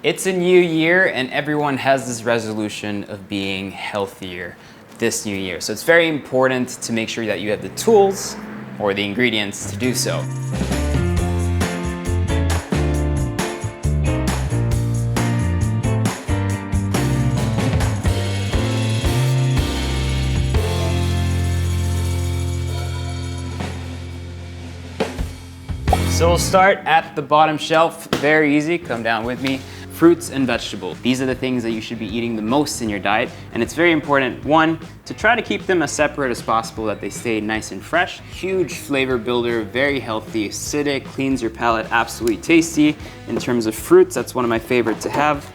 It's a new year and everyone has this resolution of being healthier this new year. So it's very important to make sure that you have the tools or the ingredients to do so. So we'll start at the bottom shelf, very easy, come down with me. Fruits and vegetables. These are the things that you should be eating the most in your diet. And it's very important, one, to try to keep them as separate as possible, that they stay nice and fresh. Huge flavor builder, very healthy, acidic, cleans your palate, absolutely tasty. In terms of fruits, that's one of my favorite to have.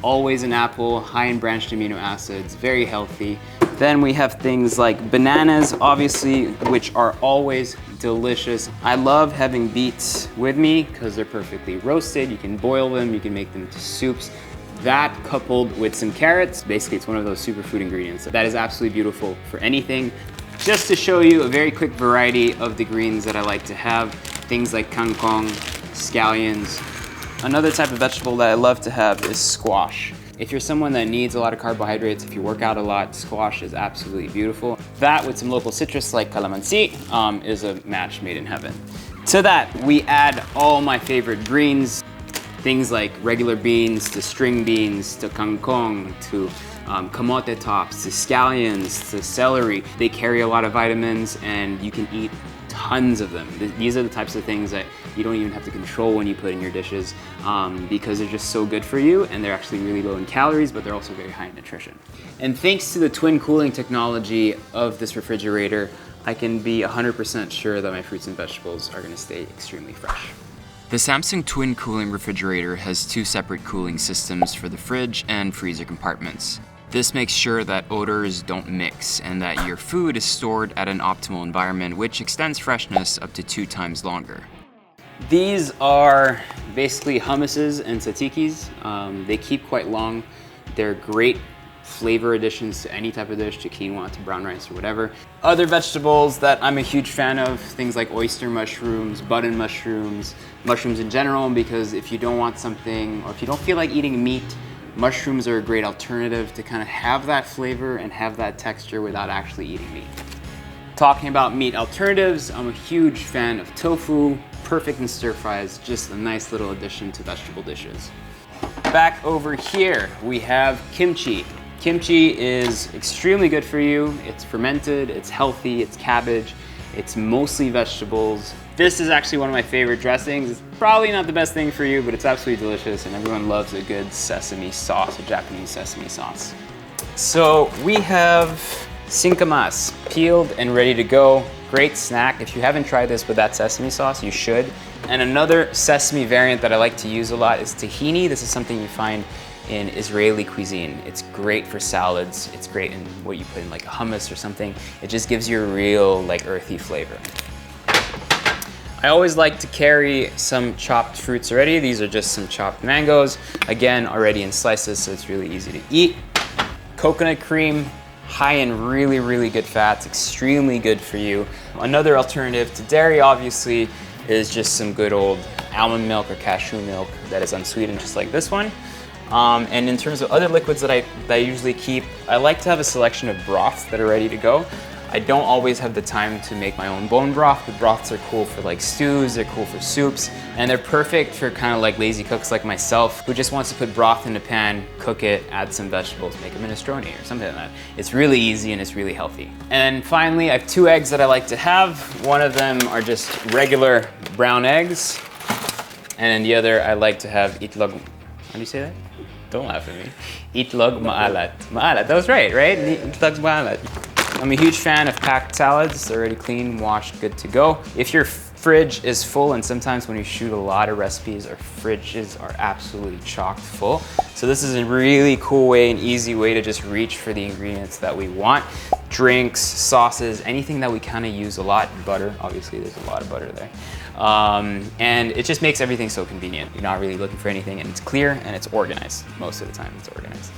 Always an apple, high in branched amino acids, very healthy. Then we have things like bananas, obviously, which are always delicious. I love having beets with me because they're perfectly roasted. You can boil them, you can make them into soups. That coupled with some carrots, basically it's one of those superfood ingredients. That is absolutely beautiful for anything. Just to show you a very quick variety of the greens that I like to have, things like kangkong, scallions. Another type of vegetable that I love to have is squash. If you're someone that needs a lot of carbohydrates, if you work out a lot, squash is absolutely beautiful. That with some local citrus like calamansi is a match made in heaven. To that, we add all my favorite greens, things like regular beans, to string beans, to kangkong, to kamote tops, to scallions, to celery. They carry a lot of vitamins and you can eat tons of them. These are the types of things that you don't even have to control when you put in your dishes because they're just so good for you and they're actually really low in calories, but they're also very high in nutrition. And thanks to the twin cooling technology of this refrigerator, I can be 100% sure that my fruits and vegetables are gonna stay extremely fresh. The Samsung Twin Cooling refrigerator has two separate cooling systems for the fridge and freezer compartments. This makes sure that odors don't mix and that your food is stored at an optimal environment, which extends freshness up to 2 times longer. These are basically hummuses and tzatzikis. They keep quite long. They're great flavor additions to any type of dish, to quinoa, to brown rice, or whatever. Other vegetables that I'm a huge fan of, things like oyster mushrooms, button mushrooms, mushrooms in general, because if you don't want something, or if you don't feel like eating meat, mushrooms are a great alternative to kind of have that flavor and have that texture without actually eating meat. Talking about meat alternatives, I'm a huge fan of tofu, perfect in stir fries, just a nice little addition to vegetable dishes. Back over here, we have kimchi. Kimchi is extremely good for you. It's fermented, it's healthy, it's cabbage, it's mostly vegetables. This is actually one of my favorite dressings. It's probably not the best thing for you, but it's absolutely delicious and everyone loves a good sesame sauce, a Japanese sesame sauce. So we have sinkamas, peeled and ready to go. Great snack. If you haven't tried this with that sesame sauce, you should. And another sesame variant that I like to use a lot is tahini. This is something you find in Israeli cuisine. It's great for salads. It's great in what you put in like a hummus or something. It just gives you a real like earthy flavor. I always like to carry some chopped fruits already. These are just some chopped mangoes. Again, already in slices, so it's really easy to eat. Coconut cream, high in really, really good fats, extremely good for you. Another alternative to dairy, obviously, is just some good old almond milk or cashew milk that is unsweetened, just like this one. And in terms of other liquids that I usually keep, I like to have a selection of broths that are ready to go. I don't always have the time to make my own bone broth, but broths are cool for like stews, they're cool for soups, and they're perfect for kind of like lazy cooks like myself who just wants to put broth in a pan, cook it, add some vegetables, make a minestrone or something like that. It's really easy and it's really healthy. And finally, I have 2 eggs that I like to have. One of them are just regular brown eggs, and then the other I like to have itlog. How do you say that? Don't laugh at me. Itlog maalat. Maalat, that was right? Itlog maalat. I'm a huge fan of packed salads. They're already clean, washed, good to go. If your fridge is full, and sometimes when you shoot a lot of recipes, our fridges are absolutely chocked full. So this is a really cool way, an easy way to just reach for the ingredients that we want. Drinks, sauces, anything that we kind of use a lot. Butter, obviously there's a lot of butter there. And it just makes everything so convenient. You're not really looking for anything, and it's clear and it's organized. Most of the time it's organized.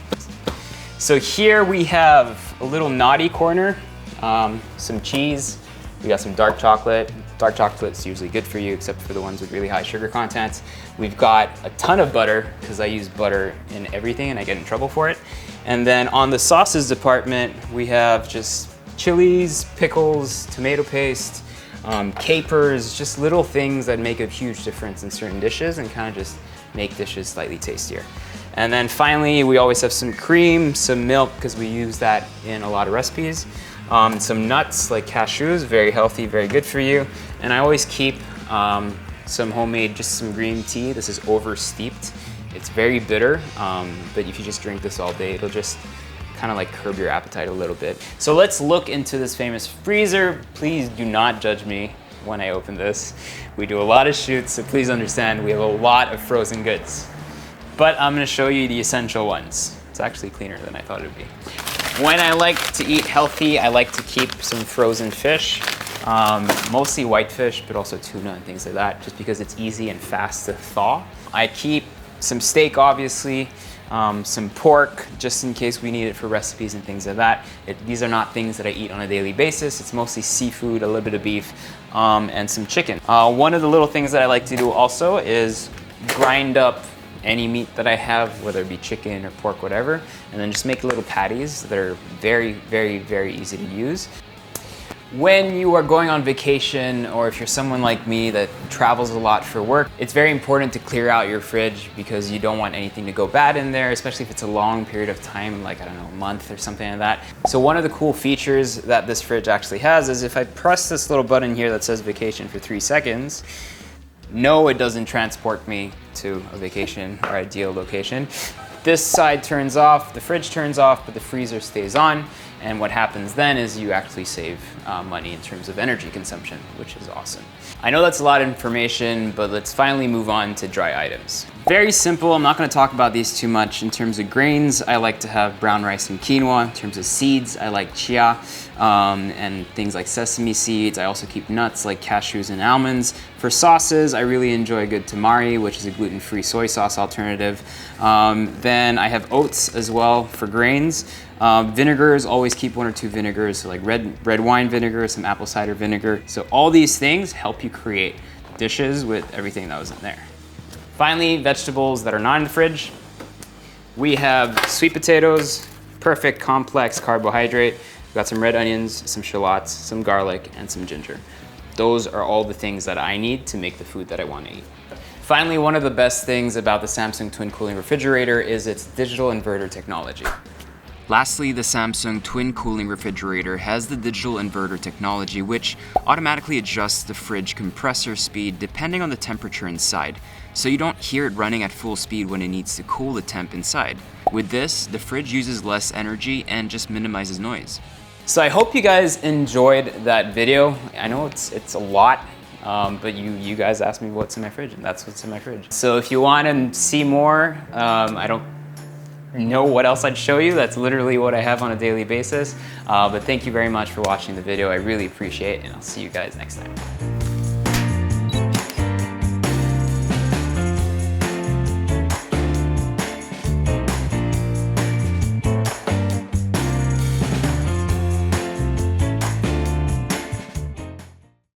So here we have a little naughty corner, some cheese, we got some dark chocolate, Dark chocolate's usually good for you, except for the ones with really high sugar content. We've got a ton of butter, because I use butter in everything and I get in trouble for it. And then on the sauces department, we have just chilies, pickles, tomato paste, capers, just little things that make a huge difference in certain dishes and kind of just make dishes slightly tastier. And then finally, we always have some cream, some milk, because we use that in a lot of recipes. Some nuts like cashews, very healthy, very good for you. And I always keep some homemade, just some green tea. This is over steeped. It's very bitter, but if you just drink this all day, it'll just kind of like curb your appetite a little bit. So let's look into this famous freezer. Please do not judge me when I open this. We do a lot of shoots, so please understand we have a lot of frozen goods. But I'm gonna show you the essential ones. It's actually cleaner than I thought it would be. When I like to eat healthy, I like to keep some frozen fish, mostly whitefish, but also tuna and things like that, just because it's easy and fast to thaw. I keep some steak, obviously, some pork, just in case we need it for recipes and things like that. These are not things that I eat on a daily basis. It's mostly seafood, a little bit of beef, and some chicken. One of the little things that I like to do also is grind up any meat that I have, whether it be chicken or pork, whatever, and then just make little patties that are very, very, very easy to use. When you are going on vacation, or if you're someone like me that travels a lot for work, it's very important to clear out your fridge because you don't want anything to go bad in there, especially if it's a long period of time, like, I don't know, a month or something like that. So one of the cool features that this fridge actually has is if I press this little button here that says vacation for 3 seconds, no, it doesn't transport me to a vacation or ideal location. This side turns off, the fridge turns off, but the freezer stays on. And what happens then is you actually save money in terms of energy consumption, which is awesome. I know that's a lot of information, but let's finally move on to dry items. Very simple, I'm not gonna talk about these too much. In terms of grains, I like to have brown rice and quinoa. In terms of seeds, I like chia and things like sesame seeds. I also keep nuts like cashews and almonds. For sauces, I really enjoy a good tamari, which is a gluten-free soy sauce alternative. Then I have oats as well for grains. Vinegars, always keep 1 or 2 vinegars, so like red wine vinegar, some apple cider vinegar. So all these things help you create dishes with everything that was in there. Finally, vegetables that are not in the fridge. We have sweet potatoes, perfect complex carbohydrate. We've got some red onions, some shallots, some garlic, and some ginger. Those are all the things that I need to make the food that I want to eat. Finally, one of the best things about the Samsung Twin Cooling Refrigerator is its digital inverter technology. Lastly, the Samsung Twin Cooling Refrigerator has the digital inverter technology, which automatically adjusts the fridge compressor speed depending on the temperature inside, so you don't hear it running at full speed when it needs to cool the temp inside. With this, the fridge uses less energy and just minimizes noise. So I hope you guys enjoyed that video. I know it's a lot, but you guys asked me what's in my fridge, and that's what's in my fridge. So if you want to see more, I don't know what else I'd show you. That's literally what I have on a daily basis. But thank you very much for watching the video. I really appreciate it, and I'll see you guys next time.